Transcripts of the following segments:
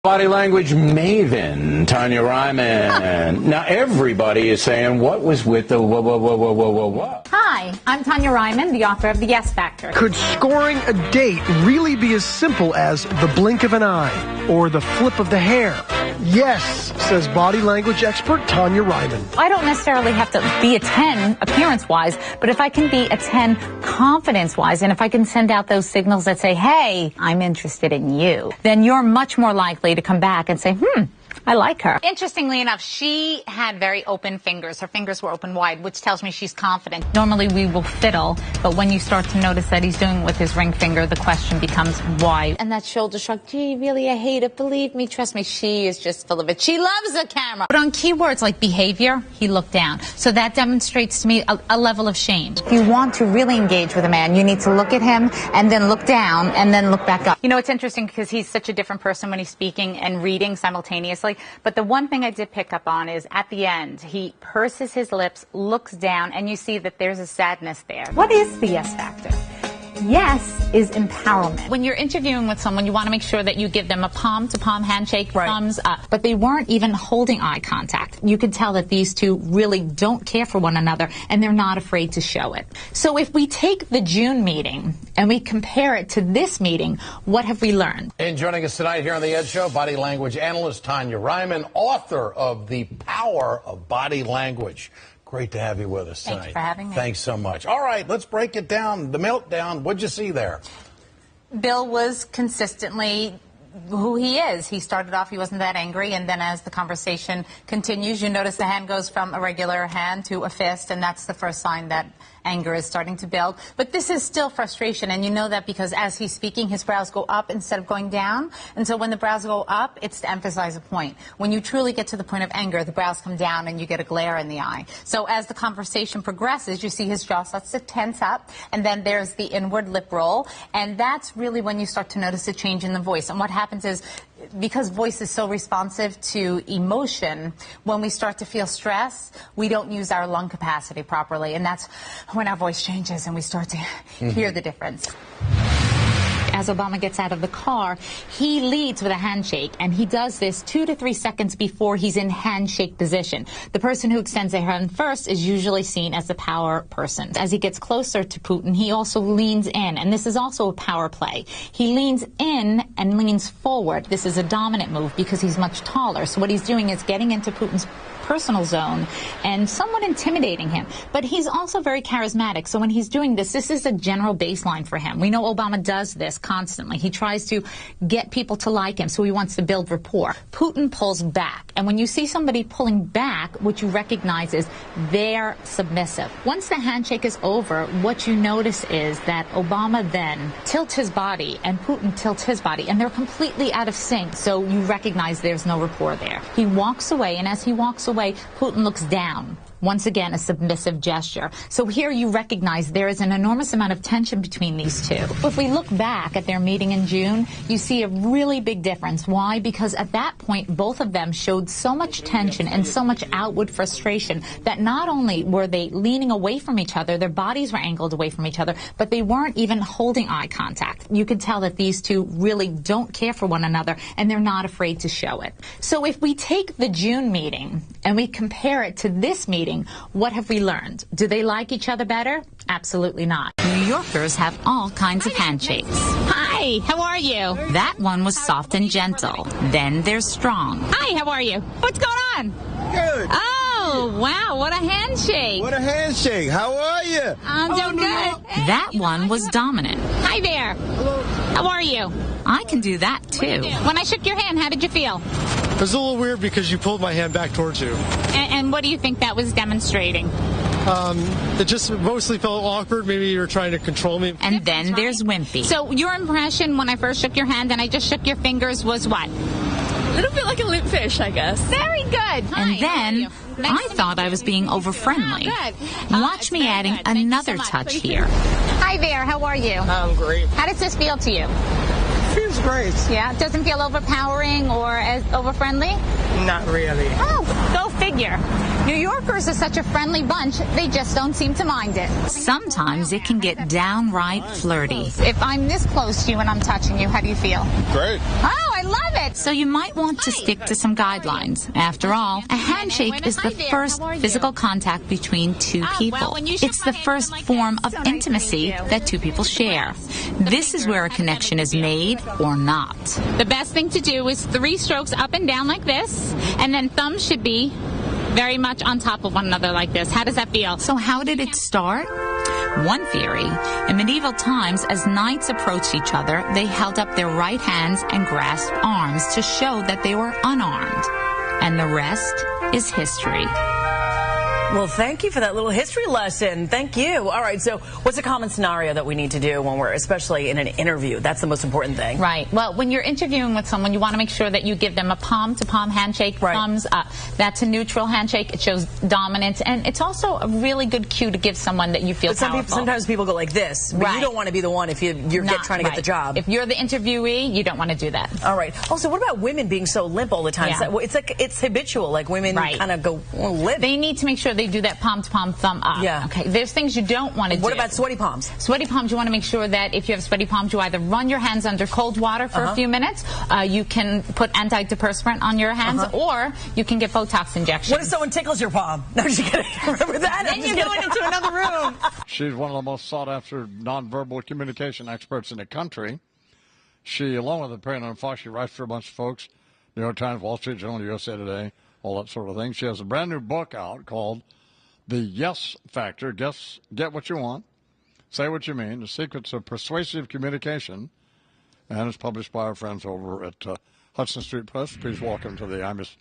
Body language maven, Tonya Reiman. Now everybody is saying, what was with the what? Hi, I'm Tonya Reiman, the author of The Yes Factor. Could scoring a date really be as simple as the blink of an eye or the flip of the hair? Yes, says body language expert Tonya Reiman. I don't necessarily have to be a 10 appearance-wise, but if I can be a 10 confidence-wise, and if I can send out those signals that say, hey, I'm interested in you, then you're much more likely to come back and say, I like her. Interestingly enough, she had very open fingers. Her fingers were open wide, which tells me she's confident. Normally we will fiddle, but when you start to notice that he's doing it with his ring finger, the question becomes why. And that shoulder shrug, gee, really, I hate it. Believe me, trust me, she is just full of it. She loves the camera. But on keywords like behavior, he looked down. So that demonstrates to me a level of shame. If you want to really engage with a man, you need to look at him and then look down and then look back up. You know, it's interesting because he's such a different person when he's speaking and reading simultaneously. But the one thing I did pick up on is at the end, he purses his lips, looks down, and you see that there's a sadness there. What is the yes factor? Yes is empowerment. When you're interviewing with someone, you want to make sure that you give them a palm-to-palm handshake, right. Thumbs up. But they weren't even holding eye contact. You could tell that these two really don't care for one another, and they're not afraid to show it. So if we take the June meeting and we compare it to this meeting, what have we learned? And joining us tonight here on The Ed Show, body language analyst Tonya Reiman, author of The Power of Body Language. Great to have you with us tonight. Thanks for having me. Thanks so much. All right, let's break it down. The meltdown, what'd you see there? Bill was consistently who he is. He started off, he wasn't that angry, and then as the conversation continues, you notice the hand goes from a regular hand to a fist, and that's the first sign that anger is starting to build. But this is still frustration, and you know that because as he's speaking, his brows go up instead of going down. And so when the brows go up, it's to emphasize a point. When you truly get to the point of anger, the brows come down and you get a glare in the eye. So as the conversation progresses, you see his jaw starts to tense up, and then there's the inward lip roll, and that's really when you start to notice a change in the voice. And what happens is, because voice is so responsive to emotion, when we start to feel stress, we don't use our lung capacity properly, and that's when our voice changes and we start to hear the difference. As Obama gets out of the car, he leads with a handshake, and he does this 2 to 3 seconds before he's in handshake position. The person who extends their hand first is usually seen as the power person. As he gets closer to Putin, he also leans in, and this is also a power play. He leans in and leans forward. This is a dominant move because he's much taller. So what he's doing is getting into Putin's personal zone and somewhat intimidating him. But he's also very charismatic. So when he's doing this, this is a general baseline for him. We know Obama does this constantly. He tries to get people to like him, so he wants to build rapport. Putin pulls back. And when you see somebody pulling back, what you recognize is they're submissive. Once the handshake is over, what you notice is that Obama then tilts his body and Putin tilts his body, and they're completely out of sync. So you recognize there's no rapport there. He walks away, and as he walks away, Putin looks down. Once again, a submissive gesture. So here you recognize there is an enormous amount of tension between these two. If we look back at their meeting in June, you see a really big difference. Why? Because at that point, both of them showed so much tension and so much outward frustration that not only were they leaning away from each other, their bodies were angled away from each other, but they weren't even holding eye contact. You could tell that these two really don't care for one another, and they're not afraid to show it. So if we take the June meeting and we compare it to this meeting, what have we learned? Do they like each other better? Absolutely not. New Yorkers have all kinds of handshakes. Hi, how are you? That one was soft and gentle. Then there's strong. Hi, how are you? What's going on? Good. Oh, wow, what a handshake. What a handshake. How are you? I'm doing good. That one was dominant. Hi there. Hello. How are you? I can do that too. When I shook your hand, how did you feel? It was a little weird because you pulled my hand back towards you. And what do you think that was demonstrating? It just mostly felt awkward. Maybe you were trying to control me. And then there's wimpy. So your impression when I first shook your hand and I just shook your fingers was what? A little bit like a limp fish, I guess. Very good. And then I thought I was being over-friendly. Watch me adding another touch here. Hi there, how are you? I'm great. How does this feel to you? Feels great. Yeah, it doesn't feel overpowering or as over-friendly? Not really. Oh, go figure. New Yorkers are such a friendly bunch, they just don't seem to mind it. Sometimes it can get downright flirty. If I'm this close to you and I'm touching you, how do you feel? Great. Oh, I love it. So you might want to stick to some guidelines. After all, a handshake is the first physical contact between two people. It's the first form of intimacy that two people share. This is where a connection is made or not. The best thing to do is 3 strokes up and down like this, and then thumbs should be very much on top of one another like this. How does that feel? So how did it start? One theory, in medieval times, as knights approached each other, they held up their right hands and grasped arms to show that they were unarmed. And the rest is history. Well, thank you for that little history lesson. Thank you. All right, so what's a common scenario that we need to do when we're, especially in an interview? That's the most important thing. Right. Well, when you're interviewing with someone, you want to make sure that you give them a palm-to-palm handshake, thumbs up. That's a neutral handshake. It shows dominance, and it's also a really good cue to give someone that you feel powerful. Sometimes people go like this, but you don't want to be the one if you're trying to get the job. If you're the interviewee, you don't want to do that. All right. Also, what about women being so limp all the time? Yeah. It's like it's habitual. Like women kind of go limp. They need to make sure they do that palm-to-palm, thumb up. Yeah. Okay. There's things you don't want to do. What about sweaty palms? Sweaty palms, you want to make sure that if you have sweaty palms, you either run your hands under cold water for a few minutes, you can put antidepressant on your hands, or you can get Botox injections. What if someone tickles your palm? No, just kidding. Remember that? Then you're going into another room. She's one of the most sought-after nonverbal communication experts in the country. She, along with the parent on Fox, she writes for a bunch of folks, New York Times, Wall Street Journal, USA Today, all that sort of thing. She has a brand new book out called The Yes Factor. Get what you want, say what you mean, the secrets of persuasive communication. And it's published by our friends over at Hudson Street Press. Please welcome to the Imus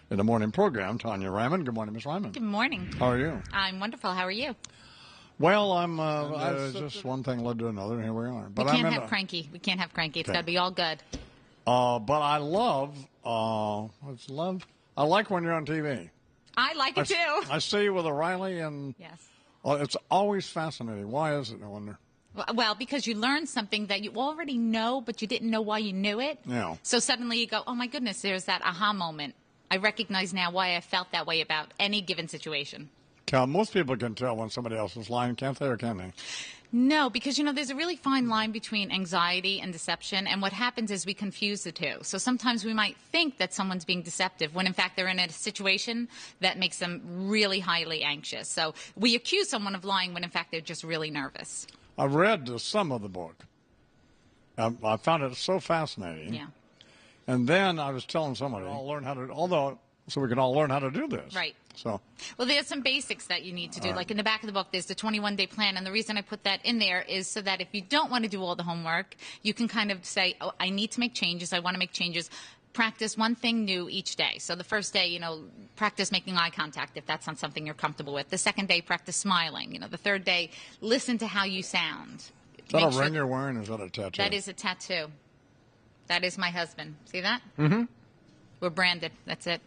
in the Morning program, Tonya Reiman. Good morning, Ms. Reiman. Good morning. How are you? I'm wonderful. How are you? Well, I'm just one thing led to another, and here we are. But we can't have cranky. We can't have cranky. It's got to be all good. But I love, what's love? I like when you're on TV. I like it too. I see you with O'Reilly, and it's always fascinating. Why is it, I wonder? Well, because you learn something that you already know, but you didn't know why you knew it. Yeah. So suddenly you go, oh my goodness, there's that aha moment. I recognize now why I felt that way about any given situation. Cal, most people can tell when somebody else is lying, can't they, or can they? No, because, there's a really fine line between anxiety and deception, and what happens is we confuse the two. So sometimes we might think that someone's being deceptive when, in fact, they're in a situation that makes them really highly anxious. So we accuse someone of lying when, in fact, they're just really nervous. I read some of the book. I found it so fascinating. Yeah. And then I was telling somebody, so we can all learn how to do this. Right. So. Well, there's some basics that you need to do. Like in the back of the book, there's the 21-day plan. And the reason I put that in there is so that if you don't want to do all the homework, you can kind of say, oh, I need to make changes. I want to make changes. Practice one thing new each day. So the first day, practice making eye contact if that's not something you're comfortable with. The second day, practice smiling. The third day, listen to how you sound. Is that a ring you're wearing, or is that a tattoo? That is a tattoo. That is my husband. See that? Mm-hmm. We're branded. That's it.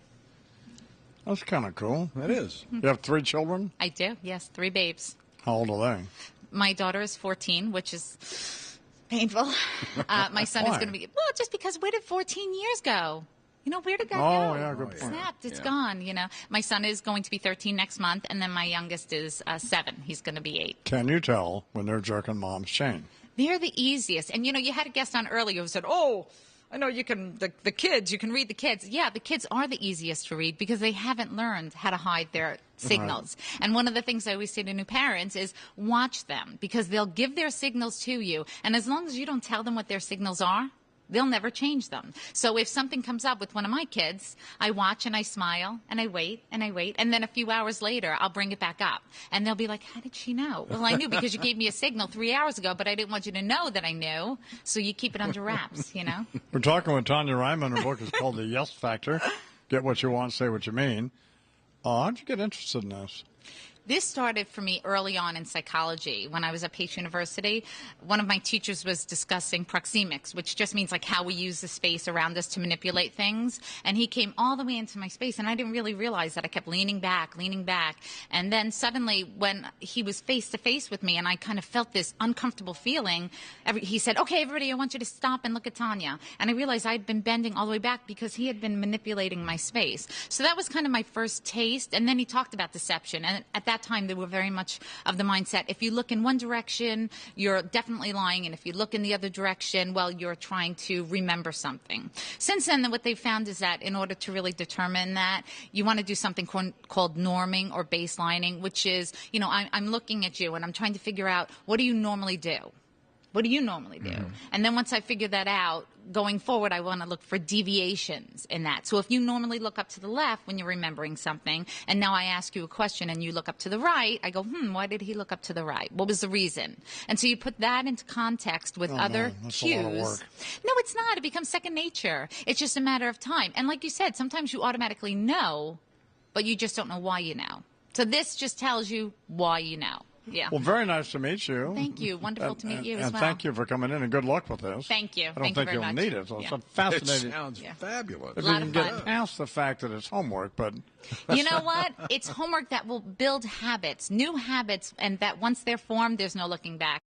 That's kind of cool. That is. You have 3 children? I do, yes. 3 babes. How old are they? My daughter is 14, which is painful. My son is going to be, just because where did 14 years go? Where did that go? Oh, yeah, good point. Snapped. It's gone, My son is going to be 13 next month, and then my youngest is 7. He's going to be 8. Can you tell when they're jerking mom's chain? They're the easiest. And, you had a guest on earlier who said, I know you can, the kids, you can read the kids. Yeah, the kids are the easiest to read because they haven't learned how to hide their signals. Right. And one of the things I always say to new parents is watch them because they'll give their signals to you. And as long as you don't tell them what their signals are, they'll never change them. So if something comes up with one of my kids, I watch and I smile and I wait and I wait. And then a few hours later, I'll bring it back up. And they'll be like, how did she know? Well, I knew because you gave me a signal 3 hours ago, but I didn't want you to know that I knew. So you keep it under wraps, We're talking with Tonya Reiman. Her book is called The Yes Factor. Get what you want, say what you mean. How'd you get interested in this? This started for me early on in psychology. When I was at Pace University, one of my teachers was discussing proxemics, which just means like how we use the space around us to manipulate things. And he came all the way into my space, and I didn't really realize that I kept leaning back. And then suddenly when he was face to face with me and I kind of felt this uncomfortable feeling, he said, okay, everybody, I want you to stop and look at Tonya. And I realized I'd been bending all the way back because he had been manipulating my space. So that was kind of my first taste. And then he talked about deception. And at that that time, they were very much of the mindset, if you look in one direction, you're definitely lying, and if you look in the other direction, well, you're trying to remember something. Since then, what they've found is that in order to really determine that, you want to do something called norming or baselining, which is, you know, I'm looking at you and I'm trying to figure out, what do you normally do? What do you normally do? And then once I figure that out, going forward, I want to look for deviations in that. So if you normally look up to the left when you're remembering something, and now I ask you a question and you look up to the right, I go, why did he look up to the right? What was the reason? And so you put that into context with other that's cues. a lot of work. No, it's not. It becomes second nature. It's just a matter of time. And like you said, sometimes you automatically know, but you just don't know why you know. So this just tells you why you know. Yeah. Well, very nice to meet you. Thank you. Wonderful to meet you as and well. Thank you for coming in, and good luck with this. Thank you. I don't Thank you think very you'll much. need it. So Yeah. it's fascinating. It sounds fabulous. If A you lot can of get fun. past the fact that it's homework, but You know what? It's homework that will build habits, new habits, and that once they're formed, there's no looking back.